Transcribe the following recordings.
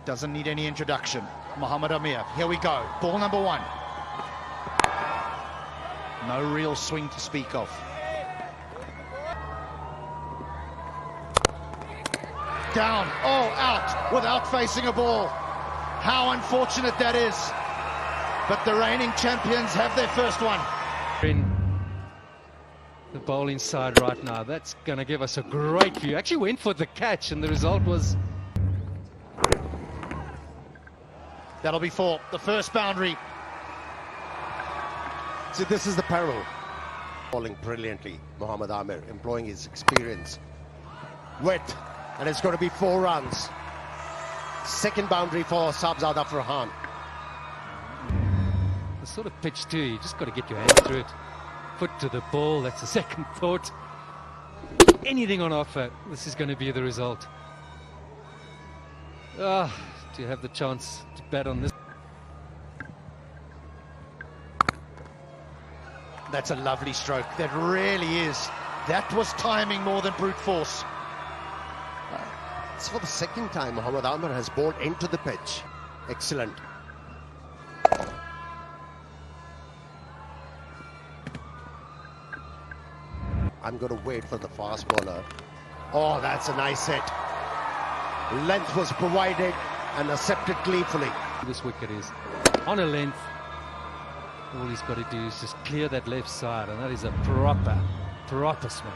Doesn't need any introduction. Mohammad Amir, here we go. Ball number 1. No real swing to speak of. Down, oh, out, without facing a ball. How unfortunate that is. But the reigning champions have their first one. In the bowling side right now, that's going to give us a great view. Actually went for the catch and the result was... That'll be 4, the first boundary. So this is the peril. Bowling brilliantly, Mohammad Amir, employing his experience. Width, and it's going to be 4 runs. Second boundary for Sabzada Farhan. The sort of pitch too, you just got to get your hand through it. Foot to the ball, that's a second thought. Anything on offer, this is going to be the result. To have the chance to bet on this. That's a lovely stroke, that really is. That was timing more than brute force. It's for the second time Mohammad Amir has bowled into the pitch. Excellent. I'm going to wait for the fast bowler. Oh, that's a nice hit. Length was provided and accepted gleefully. This wicket is on a length. All he's got to do is just clear that left side, and that is a proper swing.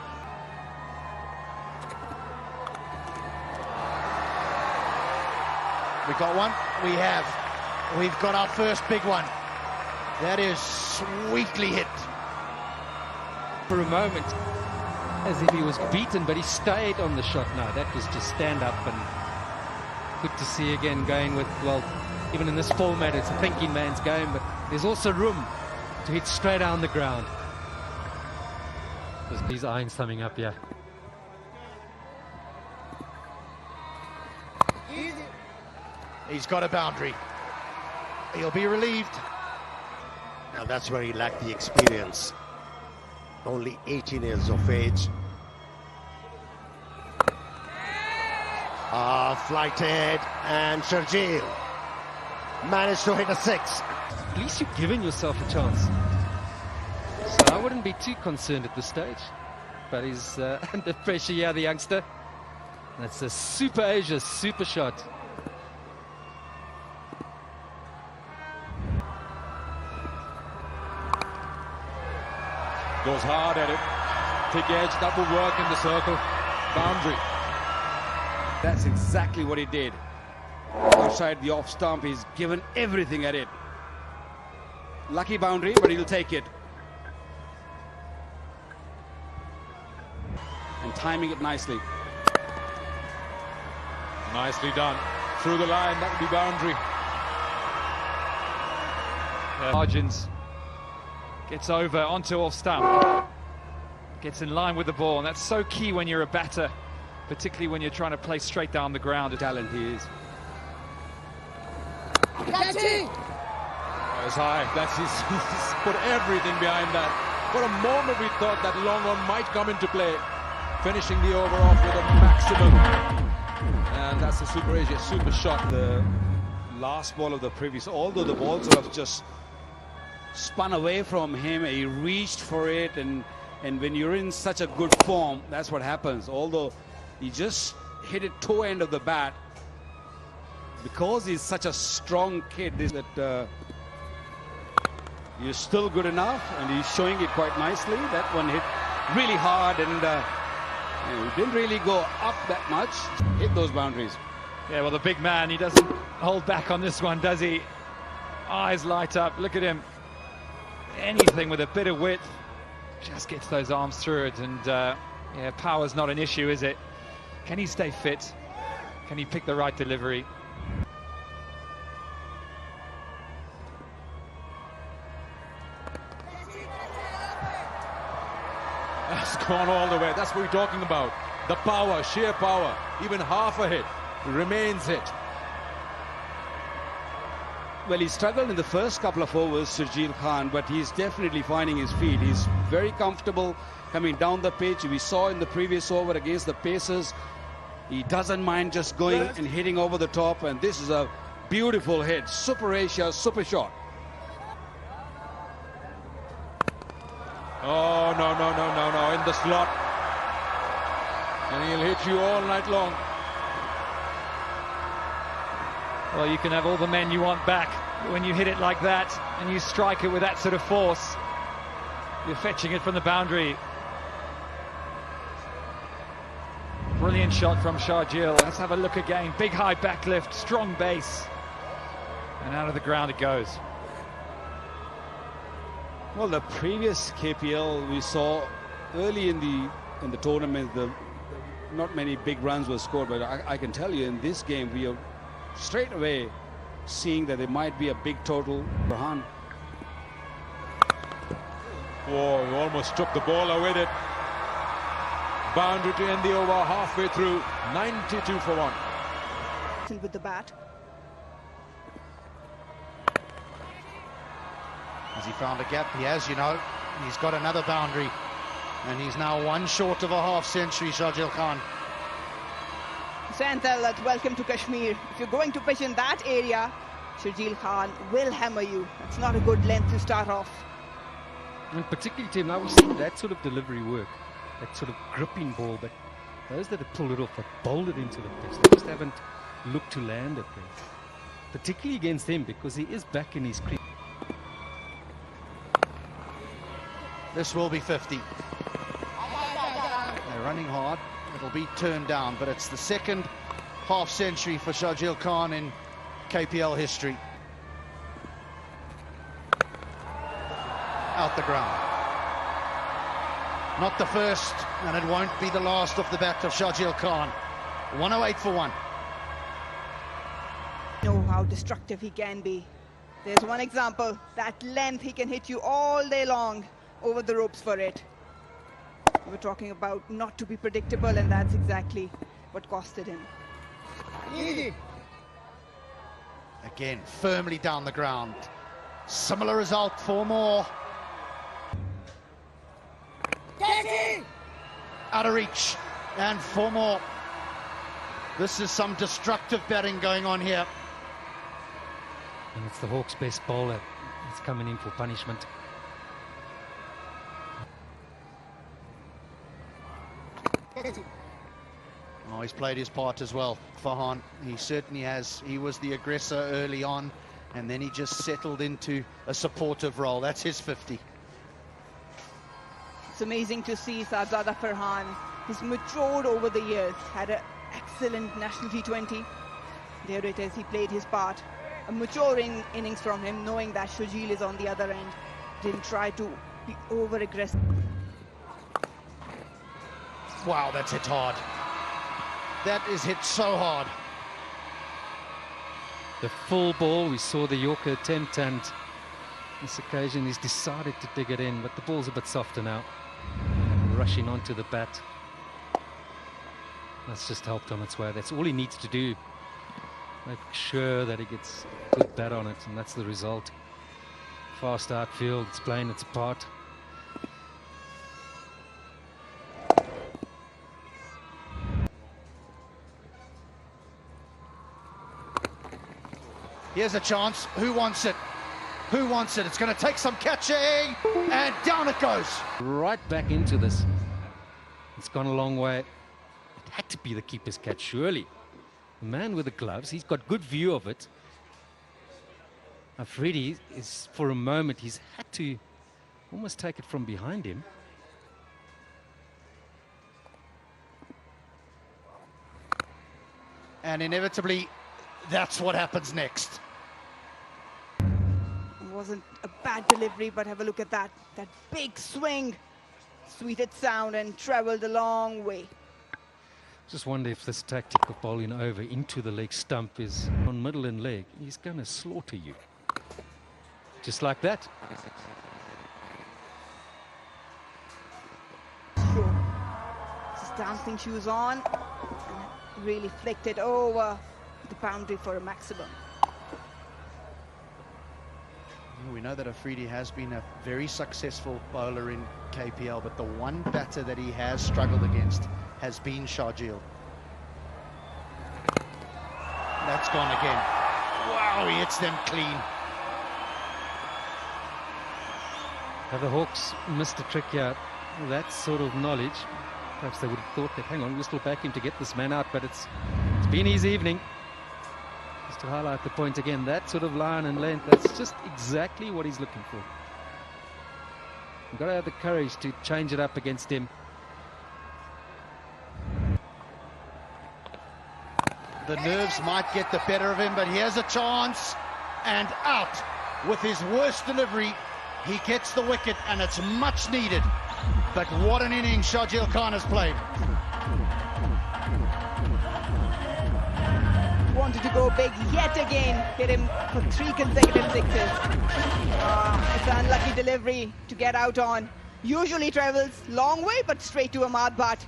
We got one? We have. We've got our first big one. That is sweetly hit. For a moment, as if he was beaten, but he stayed on the shot now. That was just stand up, and good to see again going with, well, even in this format, it's a thinking man's game, but there's also room to hit straight down the ground. He's eyeing something up here. He's got a boundary. He'll be relieved. Now that's where he lacked the experience. Only 18 years of age. Flighted, and Sharjeel managed to hit a 6. At least you've given yourself a chance. So I wouldn't be too concerned at this stage. But he's under pressure here, the youngster. That's a Super Asia super shot. Goes hard at it. Thick edge, that will work in the circle. Boundary. That's exactly what he did. Outside the off stump, he's given everything at it. Lucky boundary, but he'll take it. And timing it nicely. Nicely done. Through the line, that would be boundary. Margins. Gets over onto off stump. Gets in line with the ball, and that's so key when you're a batter, particularly when you're trying to play straight down the ground. Talent he is. Catching! That's high. He's put everything behind that. For a moment we thought that long on might come into play. Finishing the over off with a maximum. And that's a Super Asia super shot. The last ball of the previous, although the ball sort of just spun away from him, he reached for it, and when you're in such a good form, that's what happens. Although he just hit it toe end of the bat, because he's such a strong kid, that he's still good enough, and he's showing it quite nicely. That one hit really hard, and he didn't really go up that much. Hit those boundaries. Yeah, well, the big man, he doesn't hold back on this one, does he? Eyes light up, look at him. Anything with a bit of width just gets those arms through it, and yeah, power's not an issue, is it? Can he stay fit? Can he pick the right delivery? That's gone all the way. That's what we're talking about. The power, sheer power. Even half a hit remains hit. Well, he struggled in the first couple of overs, Sharjeel Khan, but he's definitely finding his feet. He's very comfortable coming down the pitch. We saw in the previous over against the Pacers, He doesn't mind just going and hitting over the top, and this is a beautiful hit. Super Asia, super shot. Oh, no, in the slot. And he'll hit you all night long. Well, you can have all the men you want back when you hit it like that and you strike it with that sort of force. You're fetching it from the boundary. Brilliant shot from Sharjeel. Let's have a look again. Big high backlift, strong base. And out of the ground it goes. Well, the previous KPL we saw early in the tournament, not many big runs were scored, but I can tell you in this game we are straight away seeing that there might be a big total. Farhan. Oh, he almost took the ball away with it. Boundary to end the over halfway through. 92 for 1. With the bat. Has he found a gap? He has, you know. He's got another boundary. And he's now one short of a half century, Sharjeel Khan. Santal, welcome to Kashmir. If you're going to pitch in that area, Sharjeel Khan will hammer you. It's not a good length to start off. And particularly, Tim, now we've seen that sort of delivery work, that sort of gripping ball, but those that have pulled it off have bowled it into the pitch. They just haven't looked to land it there. Particularly against him, because he is back in his creep. This will be 50. They're running hard. It'll be turned down, but it's the second half century for Sharjeel Khan in KPL history. Out the ground. Not the first, and it won't be the last off the bat of Sharjeel Khan. 108 for 1. Know how destructive he can be. There's one example. That length, he can hit you all day long over the ropes for it. We're talking about not to be predictable, and that's exactly what costed him. Again, firmly down the ground. Similar result, 4 more. Out of reach, and 4 more. This is some destructive batting going on here. And it's the Hawks' best bowler. He's coming in for punishment. Oh, he's played his part as well, Farhan. He certainly has. He was the aggressor early on, and then he just settled into a supportive role. That's his 50. It's amazing to see Sahibzada Farhan. He's matured over the years, had an excellent national T20. There it is, he played his part. A maturing innings from him, knowing that Sharjeel is on the other end. Didn't try to be over-aggressive. Wow, that's hit hard. That is hit so hard. The full ball, we saw the Yorker attempt, and this occasion he's decided to dig it in, but the ball's a bit softer now. Rushing onto the bat. That's just helped on its way. That's all he needs to do. Make sure that he gets a good bat on it, and that's the result. Fast outfield, it's playing its part. Here's a chance. Who wants it? Who wants it? It's going to take some catching, and down it goes. Right back into this. It's gone a long way. It had to be the keeper's catch, surely. The man with the gloves, he's got good view of it. Afridi is, for a moment, he's had to almost take it from behind him. And inevitably, that's what happens next. Wasn't a bad delivery, but have a look at that big swing, sweeted sound, and traveled a long way. Just wonder if this tactic of bowling over into the leg stump is on middle and leg. He's going to slaughter you. Just like that. Sure. His dancing shoes on, and really flicked it over the boundary for a maximum. We know that Afridi has been a very successful bowler in KPL, but the one batter that he has struggled against has been Sharjeel. That's gone again. Wow, he hits them clean. Have the Hawks missed a trick here? Well, that sort of knowledge, perhaps they would have thought that, hang on, we'll still back him to get this man out, but it's been his evening. Just to highlight the point again, that sort of line and length, that's just exactly what he's looking for. You've got to have the courage to change it up against him. The nerves might get the better of him, but he has a chance, and out with his worst delivery. He gets the wicket, and it's much needed. But what an innings Sharjeel Khan has played. Wanted to go big yet again, hit him for 3 consecutive sixes. It's an unlucky delivery to get out on. Usually travels long way, but straight to Ahmad Bhatt.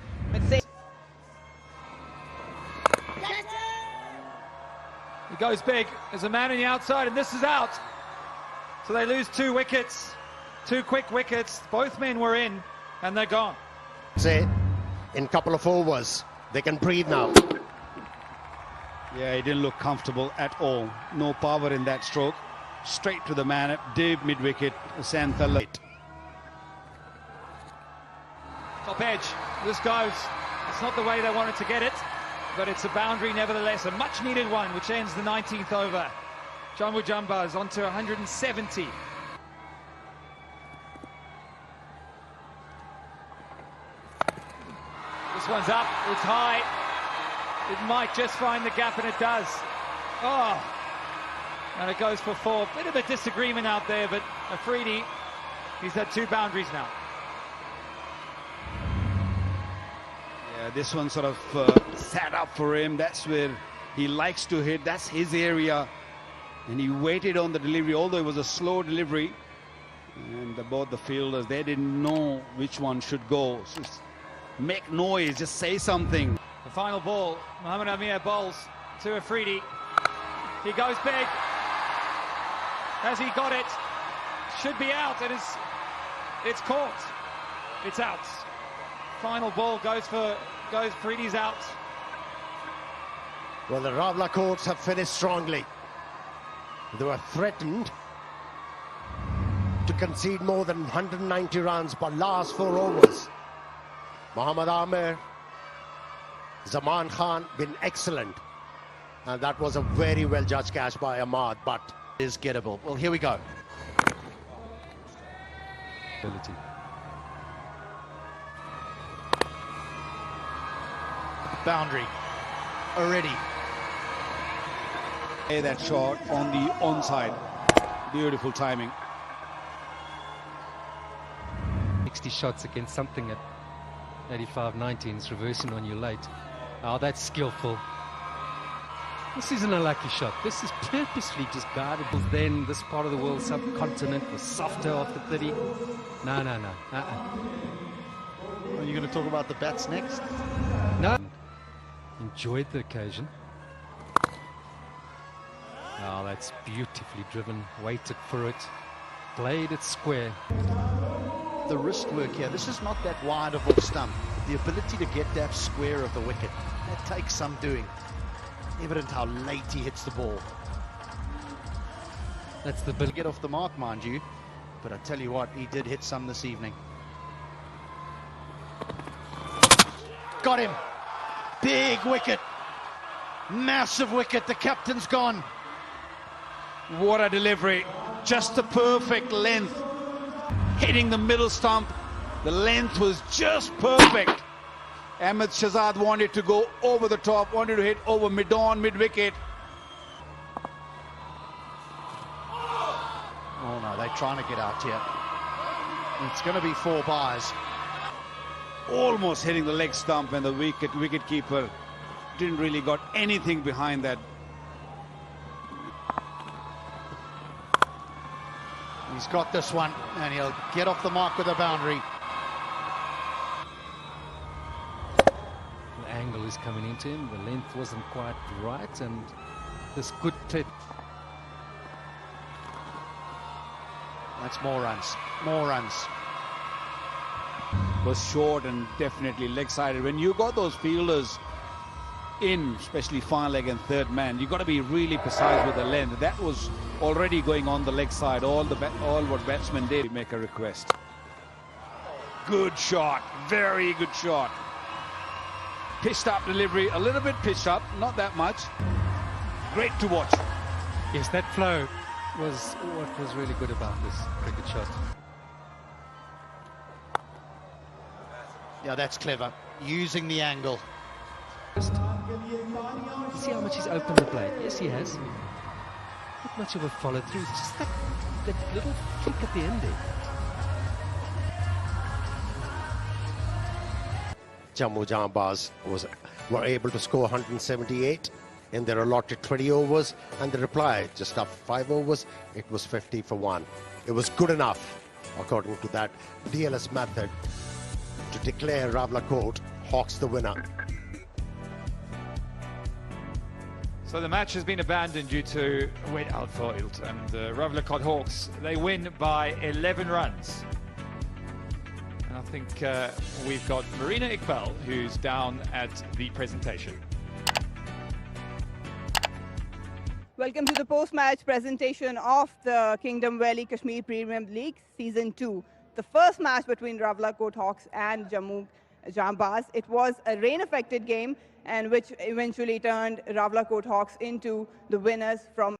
He goes big. There's a man on the outside, and this is out. So they lose 2 wickets. 2 quick wickets. Both men were in, and they're gone. Say, in a couple of overs, they can breathe now. Yeah, he didn't look comfortable at all. No power in that stroke. Straight to the man, deep mid-wicket, Santhala. Top edge. This goes. It's not the way they wanted to get it, but it's a boundary nevertheless. A much-needed one, which ends the 19th over. Janbaz onto 170. This one's up. It's high. It might just find the gap, and it does. Oh, and it goes for 4. Bit of a disagreement out there, but Afridi, he's had 2 boundaries now. Yeah, this one sort of sat up for him. That's where he likes to hit. That's his area. And he waited on the delivery, although it was a slow delivery. And both the fielders, they didn't know which one should go. So just make noise, just say something. The final ball, Mohammad Amir bowls to Afridi. He goes big. Has he got it? Should be out. It's caught. It's out. Final ball goes Afridi's out. Well, the Rawalakots have finished strongly. They were threatened to concede more than 190 runs per last 4 overs. Mohammad Amir, Zaman Khan been excellent, and that was a very well judged catch by Ahmad, but Is gettable. Well, here we go. Boundary already. That shot on the onside. Beautiful timing. 60 shots against something at 85-19 is reversing on you late. Oh, that's skillful. This isn't a lucky shot. This is purposely just guarded. Then this part of the world, subcontinent, was softer after 30. No. Are you going to talk about the bats next? No. Enjoyed the occasion. Oh, that's beautifully driven. Waited for it. Played it square. The wrist work here. This is not that wide of a stump. The ability to get that square of the wicket, that takes some doing. Evident how late he hits the ball. That's the Get off the mark, mind you. But I tell you what, he did hit some this evening. Got him. Big wicket. Massive wicket. The captain's gone. What a delivery. Just the perfect length. Hitting the middle stump. The length was just perfect. Ahmed Shahzad wanted to go over the top, wanted to hit over mid-on, mid-wicket. Oh no, they're trying to get out here. It's going to be 4 byes. Almost hitting the leg stump, and the wicket keeper didn't really got anything behind that. He's got this one, and he'll get off the mark with a boundary. The angle is coming into him. The length wasn't quite right, and this good tip. That's more runs. More runs. Was short and definitely leg-sided. When you got those fielders in, especially far leg and third man, you've got to be really precise with the length. That was already going on the leg side. All what batsmen did, make a request. Good shot, very good shot. Pitched up delivery, a little bit pitched up, not that much. Great to watch. Yes, that flow was what was really good about this cricket shot. Yeah, that's clever. Using the angle. See how much he's opened the blade? Yes, he has. Not much of a follow through. It's just that little flick at the end there. Janbaz were able to score 178 in their allotted 20 overs, and the reply, just after 5 overs, it was 50 for 1. It was good enough, according to that DLS method, to declare Rawallakot Hawks the winner. So the match has been abandoned due to wet outfield, and the Rawalakot Hawks, they win by 11 runs. And I think we've got Marina Iqbal, who's down at the presentation. Welcome to the post-match presentation of the Kingdom Valley Kashmir Premium League Season 2. The first match between Rawalakot Hawks and Janbaz. It was a rain-affected game, and which eventually turned Rawalakot Hawks into the winners from